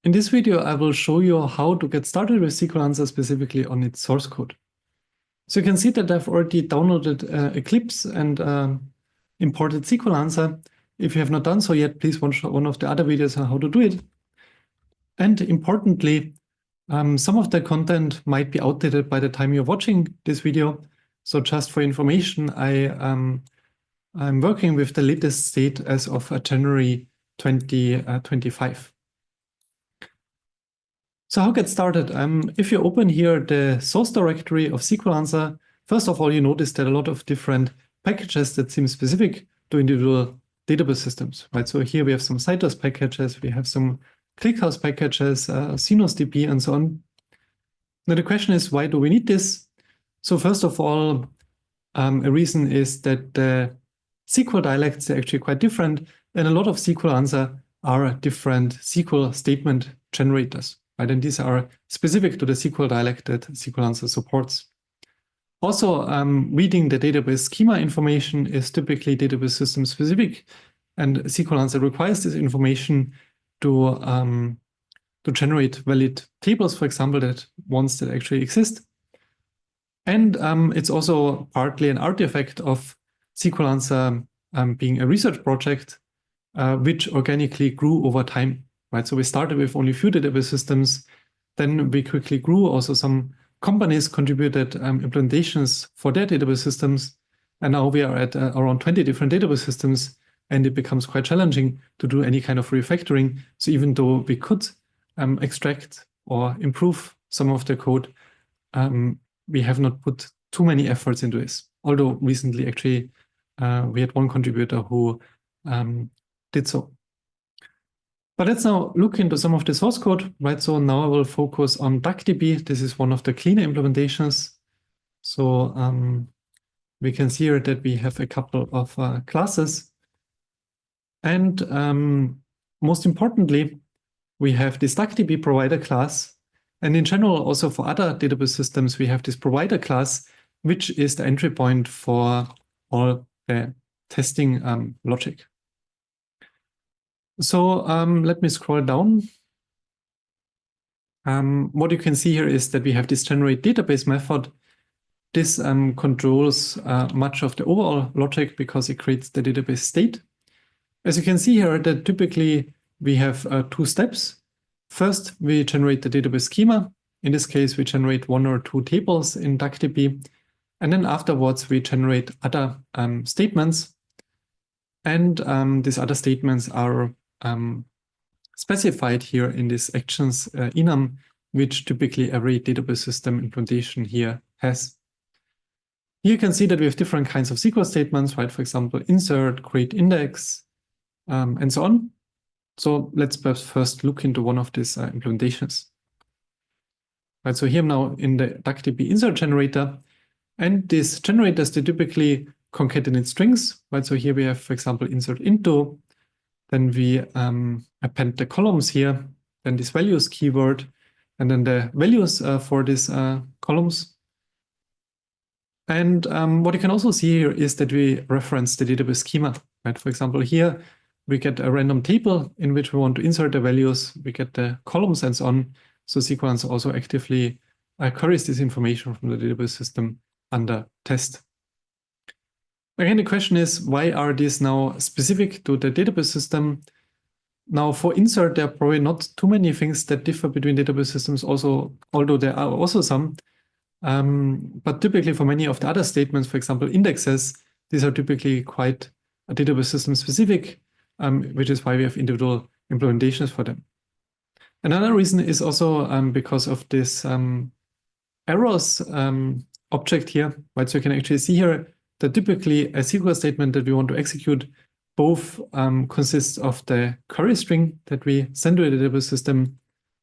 In this video, I will show you how to get started with SQLancer specifically on its source code. So you can see that I've already downloaded Eclipse and imported SQLancer. If you have not done so yet, please watch one of the other videos on how to do it. And importantly, some of the content might be outdated by the time you're watching this video. So just for information, I'm working with the latest state as of January 2025. So how get started? If you open here the source directory of SQLancer, first of all, you notice that a lot of different packages that seem specific to individual database systems, right? So here we have some Citus packages, we have some ClickHouse packages, SinusDB, and so on. Now the question is, why do we need this? So first of all, a reason is that the SQL dialects are actually quite different, and a lot of SQLancer are different SQL statement generators. Right, and these are specific to the SQL dialect that SQLancer supports. Also, reading the database schema information is typically database system specific, and SQLancer requires this information to generate valid tables, for example, ones that actually exist. And it's also partly an artifact of SQLancer being a research project, which organically grew over time. Right, so we started with only a few database systems, then we quickly grew. Also, some companies contributed implementations for their database systems, and now we are at around 20 different database systems, and it becomes quite challenging to do any kind of refactoring. So even though we could extract or improve some of the code, we have not put too many efforts into this. Although recently, actually, we had one contributor who did so. But let's now look into some of the source code, right? So now I will focus on DuckDB. This is one of the cleaner implementations. So we can see here that we have a couple of classes. And most importantly, we have this DuckDB provider class. And in general, also for other database systems, we have this provider class, which is the entry point for all the testing logic. So let me scroll down. What you can see here is that we have this generate database method. This controls much of the overall logic because it creates the database state. As you can see here, that typically we have two steps. First, we generate the database schema. In this case, we generate one or two tables in DuckDB. And then afterwards, we generate other statements. And these other statements are specified here in this actions enum, which typically every database system implementation here has. Here you can see that we have different kinds of SQL statements, right? For example, insert, create index, and so on. So let's perhaps first look into one of these implementations. Right, so here I'm now in the DuckDB insert generator, and these generators, they typically concatenate strings, right? So here we have, for example, insert into. Then we append the columns here, then this values keyword, and then the values for these columns. And what you can also see here is that we reference the database schema, right? For example, here we get a random table in which we want to insert the values, we get the columns and so on. So SQLancer also actively queries this information from the database system under test. Again, the question is, why are these now specific to the database system? Now for insert, there are probably not too many things that differ between database systems also, although there are also some. But typically for many of the other statements, for example, indexes, these are typically quite database system specific, which is why we have individual implementations for them. Another reason is also because of this errors object here, right? So you can actually see here that typically a SQL statement that we want to execute both consists of the query string that we send to the database system,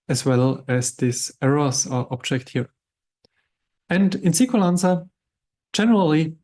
as well as this errors object here. And in SQLancer, generally,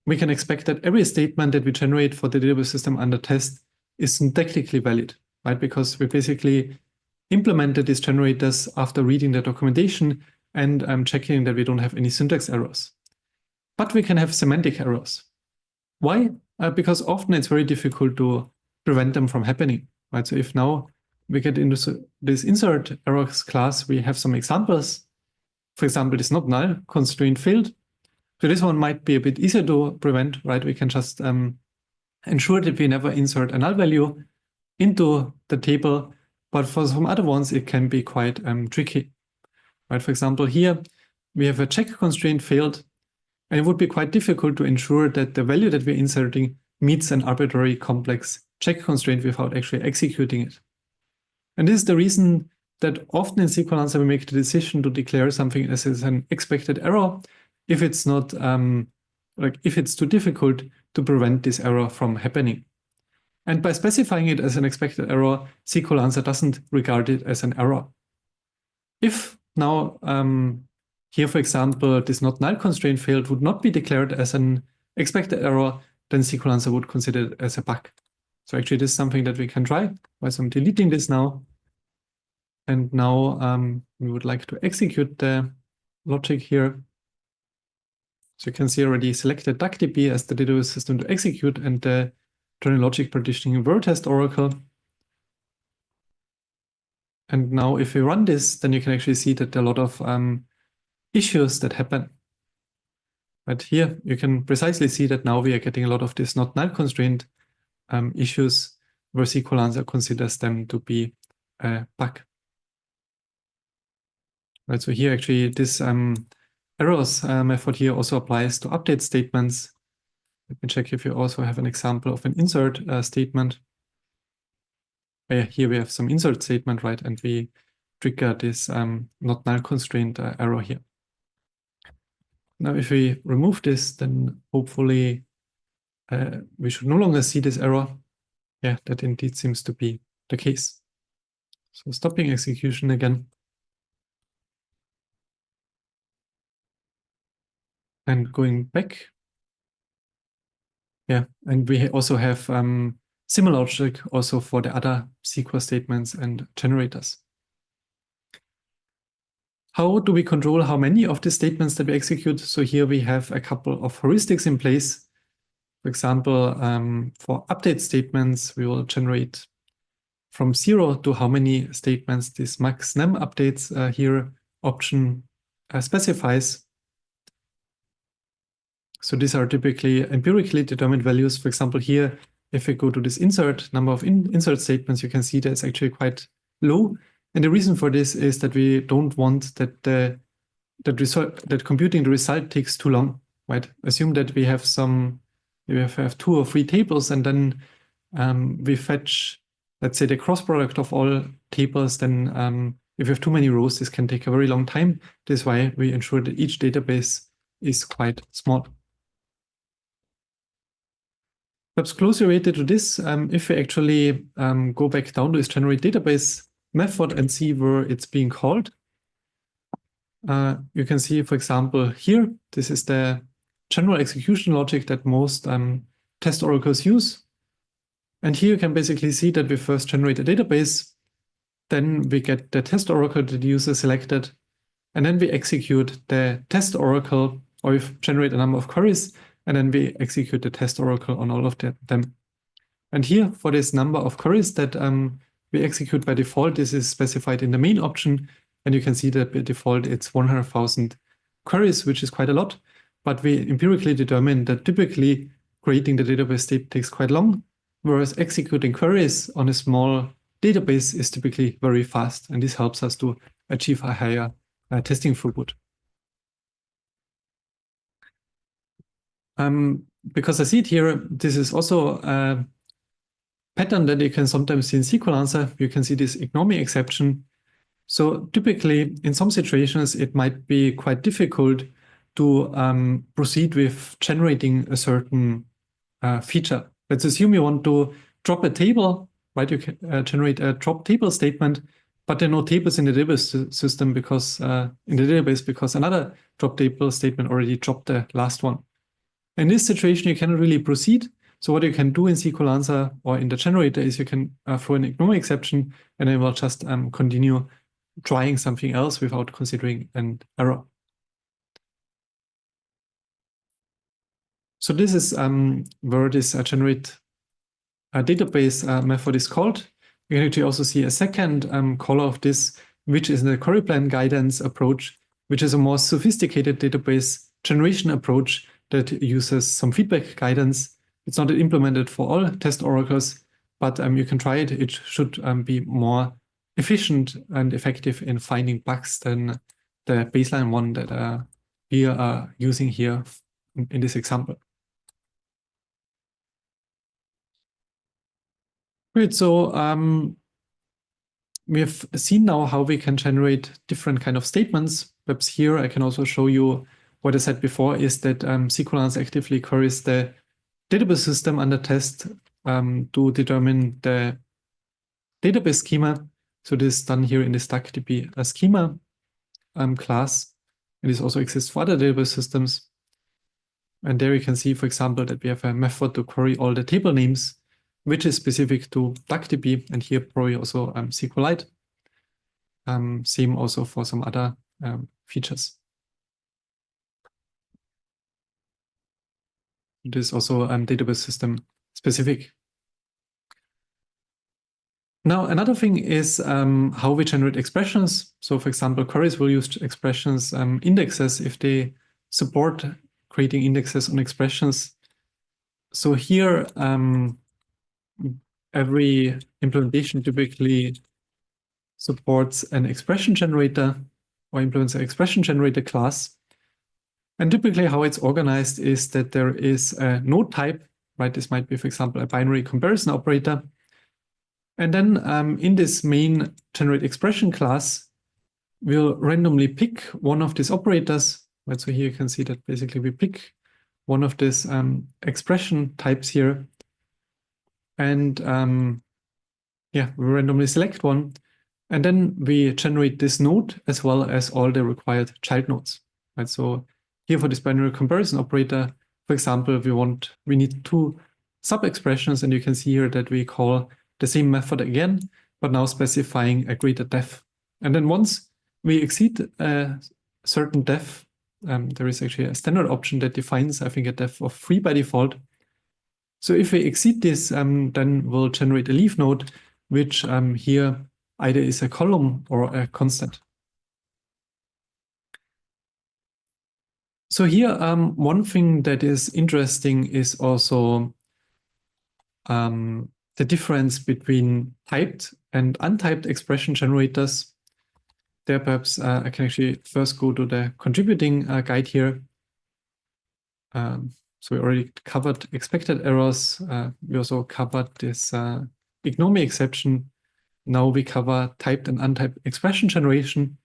we can expect that every statement that we generate for the database system under test is syntactically valid, right? Because we basically implemented these generators after reading the documentation and checking that we don't have any syntax errors. But we can have semantic errors. Why? Because often it's very difficult to prevent them from happening, right? So if now we get into this insert errors class, we have some examples. For example, this not null constraint failed. So this one might be a bit easier to prevent, right? We can just ensure that we never insert a null value into the table. But for some other ones, it can be quite tricky, right? For example, here we have a check constraint failed, and it would be quite difficult to ensure that the value that we're inserting meets an arbitrary complex check constraint without actually executing it. And this is the reason that often in SQLancer we make the decision to declare something as an expected error if it's not if it's too difficult to prevent this error from happening. And by specifying it as an expected error, SQLancer doesn't regard it as an error. If now here, for example, this not null constraint failed would not be declared as an expected error, then SQLancer would consider it as a bug. So actually this is something that we can try. So I'm deleting this now. And now we would like to execute the logic here. So you can see already selected DuckDB as the database system to execute and the general logic partitioning word test oracle. And now if we run this, then you can actually see that there are a lot of issues that happen. But here you can precisely see that now we are getting a lot of this not null constraint issues where SQLancer considers them to be a bug. Right, so here actually this errors method here also applies to update statements. Let me check if you also have an example of an insert statement. Here we have some insert statement, right? And we trigger this not null constraint error here. Now, if we remove this, then hopefully we should no longer see this error. Yeah, that indeed seems to be the case. So stopping execution again. And going back. Yeah, and we also have similar logic also for the other SQL statements and generators. How do we control how many of the statements that we execute? So here we have a couple of heuristics in place. For example, for update statements, we will generate from 0 to how many statements this max num updates here option specifies. So these are typically empirically determined values. For example, here, if we go to this insert, number of insert statements, you can see that it's actually quite low. And the reason for this is that we don't want that that computing the result takes too long, right? Assume that we have we have 2 or 3 tables, and then we fetch, let's say, the cross product of all tables. Then if you have too many rows, this can take a very long time. This is why we ensure that each database is quite small. Perhaps closely related to this, if we actually go back down to this generate database method and see where it's being called, you can see, for example, here, this is the general execution logic that most test oracles use. And here you can basically see that we first generate a database, then we get the test oracle that the user selected, and then we execute the test oracle, or we generate a number of queries, and then we execute the test oracle on all of them. And here, for this number of queries that we execute by default, this is specified in the main option, and you can see that by default it's 100,000 queries, which is quite a lot. But we empirically determine that typically creating the database state takes quite long, whereas executing queries on a small database is typically very fast, and this helps us to achieve a higher testing throughput. Because I see it here, this is also a pattern that you can sometimes see in SQLancer. You can see this ignore me exception. So typically, in some situations, it might be quite difficult to proceed with generating a certain feature. Let's assume you want to drop a table, right? You can generate a drop table statement, but there are no tables in the database system because because another drop table statement already dropped the last one. In this situation, you cannot really proceed. So what you can do in SQLancer or in the generator is you can throw an ignore exception, and then we'll just continue trying something else without considering an error. So this is where this generate database method is called. You can actually also see a second color of this, which is the query plan guidance approach, which is a more sophisticated database generation approach that uses some feedback guidance. It's not implemented for all test oracles, but you can try it. It should be more efficient and effective in finding bugs than the baseline one that we are using here in this example. Great, so we have seen now how we can generate different kind of statements. Perhaps here I can also show you what I said before is that SQLancer actively queries the database system under test to determine the database schema. So this is done here in this DuckDB schema class. And this also exists for other database systems. And there you can see, for example, that we have a method to query all the table names, which is specific to DuckDB, and here probably also SQLite. Same also for some other features. This is also database system specific. Now, another thing is how we generate expressions. So for example, queries will use expressions indexes if they support creating indexes on expressions. So here, every implementation typically supports an expression generator or implements an expression generator class. And typically how it's organized is that there is a node type, right? This might be, for example, a binary comparison operator. And then in this main generate expression class, we'll randomly pick one of these operators. Right? So here you can see that basically we pick one of these expression types here. And yeah, we randomly select one. And then we generate this node as well as all the required child nodes. Right? So here for this binary comparison operator, for example, we need two sub-expressions, and you can see here that we call the same method again, but now specifying a greater def. And then once we exceed a certain def, there is actually a standard option that defines, I think, a def of 3 by default. So if we exceed this, then we'll generate a leaf node, which here either is a column or a constant. So here, one thing that is interesting is also the difference between typed and untyped expression generators. There perhaps I can actually first go to the contributing guide here. So we already covered expected errors. We also covered this ignore me exception. Now we cover typed and untyped expression generation.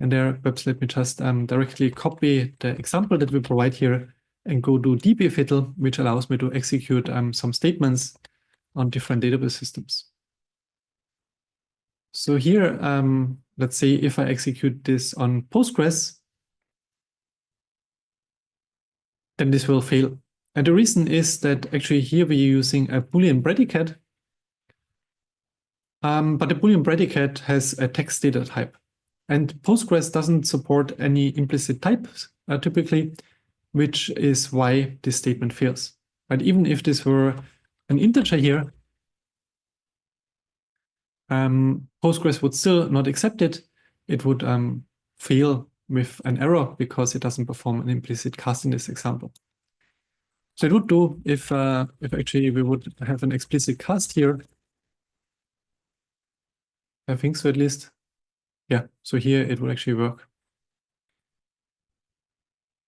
And there, perhaps let me just directly copy the example that we provide here and go to dbfiddle, which allows me to execute some statements on different database systems. So here, let's say if I execute this on Postgres, then this will fail. And the reason is that actually here we're using a Boolean predicate, but the Boolean predicate has a text data type. And Postgres doesn't support any implicit types typically, which is why this statement fails. But even if this were an integer here, Postgres would still not accept it. It would fail with an error because it doesn't perform an implicit cast in this example. So it would do if actually we would have an explicit cast here. I think so, at least. Yeah, so here it will actually work.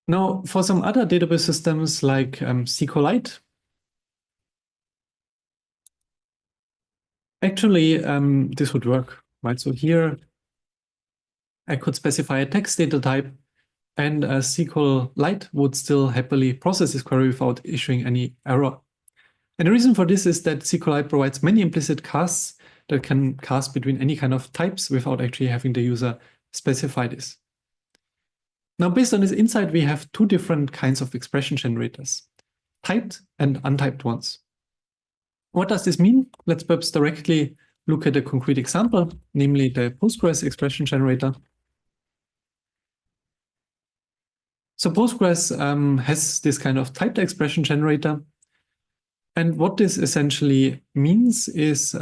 Now, for some other database systems like SQLite, actually this would work, right? So here I could specify a text data type, and SQLite would still happily process this query without issuing any error. And the reason for this is that SQLite provides many implicit casts that can cast between any kind of types without actually having the user specify this. Now, based on this insight, we have two different kinds of expression generators, typed and untyped ones. What does this mean? Let's perhaps directly look at a concrete example, namely the Postgres expression generator. So Postgres has this kind of typed expression generator. And what this essentially means is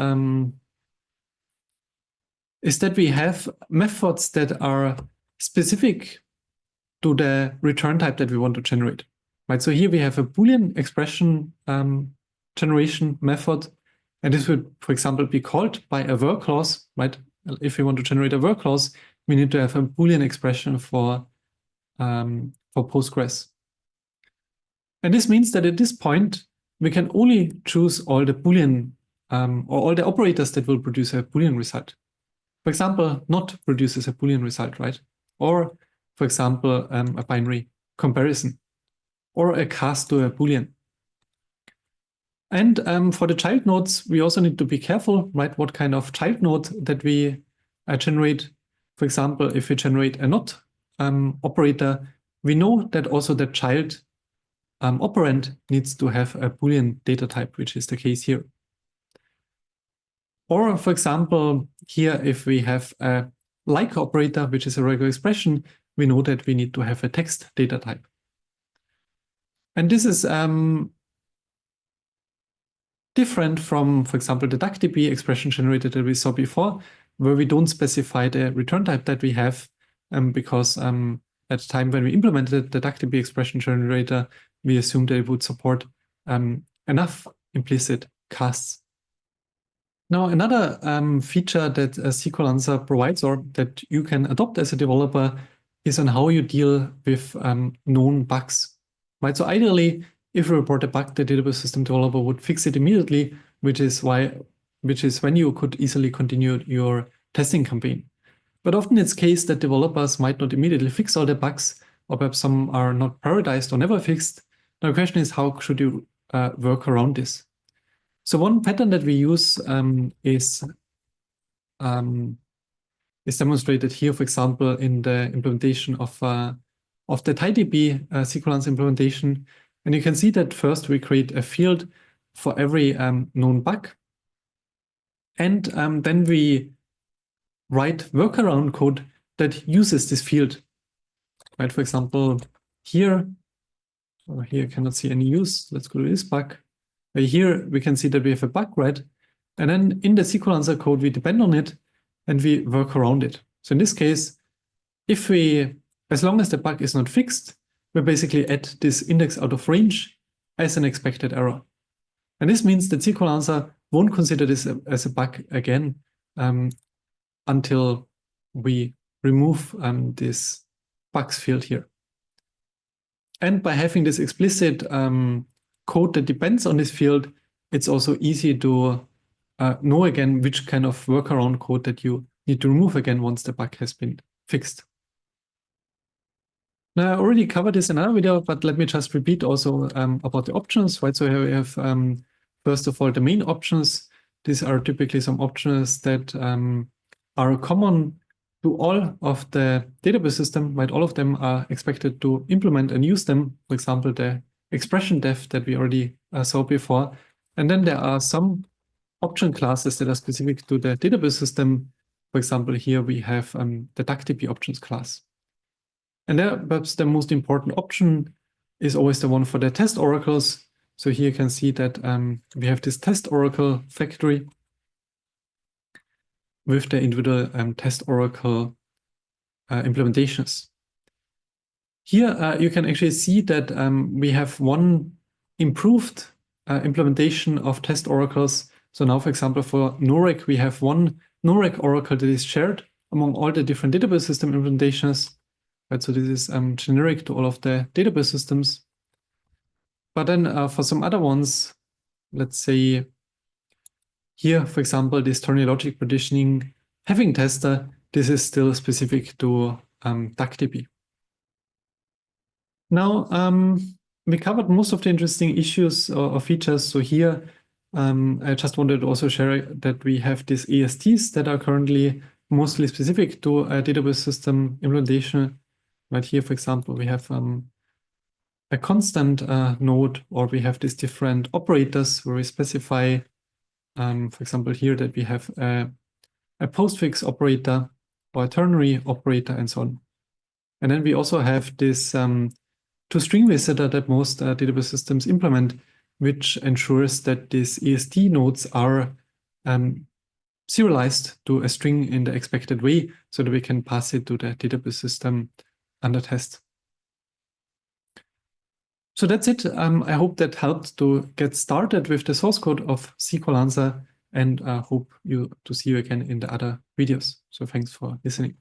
is that we have methods that are specific to the return type that we want to generate. Right? So here we have a Boolean expression generation method, and this would, for example, be called by a where clause. Right? If we want to generate a where clause, we need to have a Boolean expression for Postgres. And this means that at this point, we can only choose all the Boolean or all the operators that will produce a Boolean result. For example, not produces a Boolean result, right? Or, for example, a binary comparison, or a cast to a Boolean. And for the child nodes, we also need to be careful, right? What kind of child node that we generate. For example, if we generate a not operator, we know that also the child operand needs to have a Boolean data type, which is the case here. Or, for example, here, if we have a like operator, which is a regular expression, we know that we need to have a text data type. And this is different from, for example, the DuckDB expression generator that we saw before, where we don't specify the return type that we have, because at the time when we implemented the DuckDB expression generator, we assumed that it would support enough implicit casts. Now, another feature that SQLancer provides, or that you can adopt as a developer, is on how you deal with known bugs. Right? So ideally, if you report a bug, the database system developer would fix it immediately, which is when you could easily continue your testing campaign. But often it's the case that developers might not immediately fix all the bugs, or perhaps some are not prioritized or never fixed. Now, the question is, how should you work around this? So one pattern that we use is demonstrated here, for example, in the implementation of the TiDB SQLancer implementation. And you can see that first we create a field for every known bug. And then we write workaround code that uses this field. Right? For example, here you cannot see any use. Let's go to this bug. Here we can see that we have a bug, right? And then in the SQLancer code, we depend on it and we work around it. So in this case, as long as the bug is not fixed, we basically add this index out of range as an expected error. And this means that SQLancer won't consider this as a bug again until we remove this bugs field here. And by having this explicit code that depends on this field, it's also easy to know again which kind of workaround code that you need to remove again once the bug has been fixed. Now, I already covered this in another video, but let me just repeat also about the options, right? So here we have, first of all, the main options. These are typically some options that are common to all of the database system, right? All of them are expected to implement and use them. For example, the expression def that we already saw before. And then there are some option classes that are specific to the database system. For example, here we have the DuckDB options class. And there, perhaps the most important option is always the one for the test oracles. So here you can see that we have this test oracle factory with the individual test oracle implementations. Here you can actually see that we have one improved implementation of test oracles. So now, for example, for NOREC, we have one NOREC oracle that is shared among all the different database system implementations. Right, so this is generic to all of the database systems. But then for some other ones, let's say here, for example, this Tornado logic partitioning having tester, this is still specific to DuckDB. Now, we covered most of the interesting issues or features. So here, I just wanted to also share that we have these ASTs that are currently mostly specific to a database system implementation. Right here, for example, we have a constant node, or we have these different operators where we specify, for example, here that we have a postfix operator or a ternary operator and so on. And then we also have this toString visitor that most database systems implement, which ensures that these AST nodes are serialized to a string in the expected way so that we can pass it to the database system under test. So that's it. I hope that helped to get started with the source code of SQLancer, and hope to see you again in the other videos. So thanks for listening.